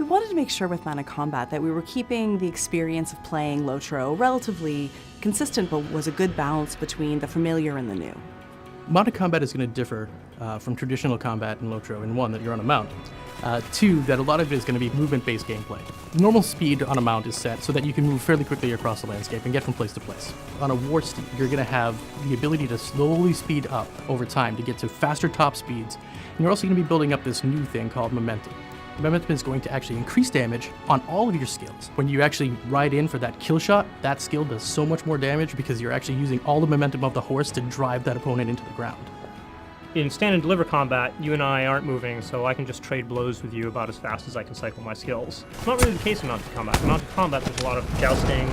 wanted to make sure with mounted combat that we were keeping the experience of playing Lotro relatively consistent, but was a good balance between the familiar and the new. Mounted combat is going to differ from traditional combat in Lotro in one, that you're on a mount. Two, that a lot of it is going to be movement-based gameplay. Normal speed on a mount is set so that you can move fairly quickly across the landscape and get from place to place. On a war steed, you're going to have the ability to slowly speed up over time to get to faster top speeds, and you're also going to be building up this new thing called momentum. Momentum is going to actually increase damage on all of your skills. When you actually ride in for that kill shot, that skill does so much more damage because you're actually using all the momentum of the horse to drive that opponent into the ground. In stand and deliver combat, you and I aren't moving, so I can just trade blows with you about as fast as I can cycle my skills. It's not really the case in mounted combat. In mounted combat, there's a lot of jousting,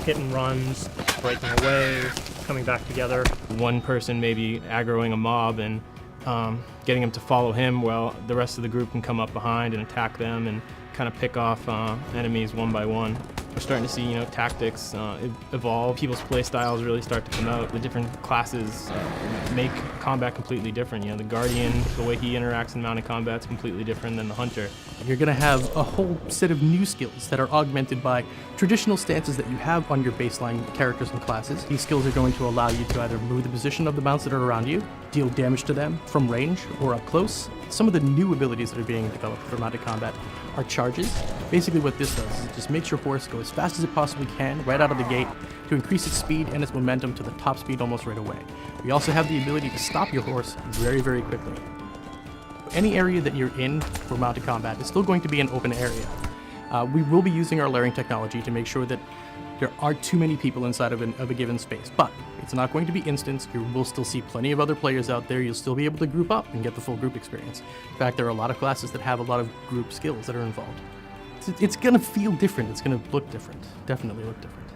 hit and runs, breaking away, coming back together. One person maybe aggroing a mob and getting them to follow him while the rest of the group can come up behind and attack them and kind of pick off enemies one by one. We're starting to see, tactics evolve. People's play styles really start to come out. The different classes make combat completely different. The Guardian, the way he interacts in mounted combat is completely different than the Hunter. You're going to have a whole set of new skills that are augmented by traditional stances that you have on your baseline characters and classes. These skills are going to allow you to either move the position of the mounts that are around you, deal damage to them from range or up close. Some of the new abilities that are being developed for mounted combat are charges. Basically what this does is it just makes your horse go as fast as it possibly can right out of the gate to increase its speed and its momentum to the top speed almost right away. We also have the ability to stop your horse very, very quickly. Any area that you're in for mounted combat is still going to be an open area. We will be using our layering technology to make sure that there aren't too many people inside of a given space, but it's not going to be instanced. You will still see plenty of other players out there. You'll still be able to group up and get the full group experience. In fact, there are a lot of classes that have a lot of group skills that are involved. It's going to feel different. It's going to look different. Definitely look different.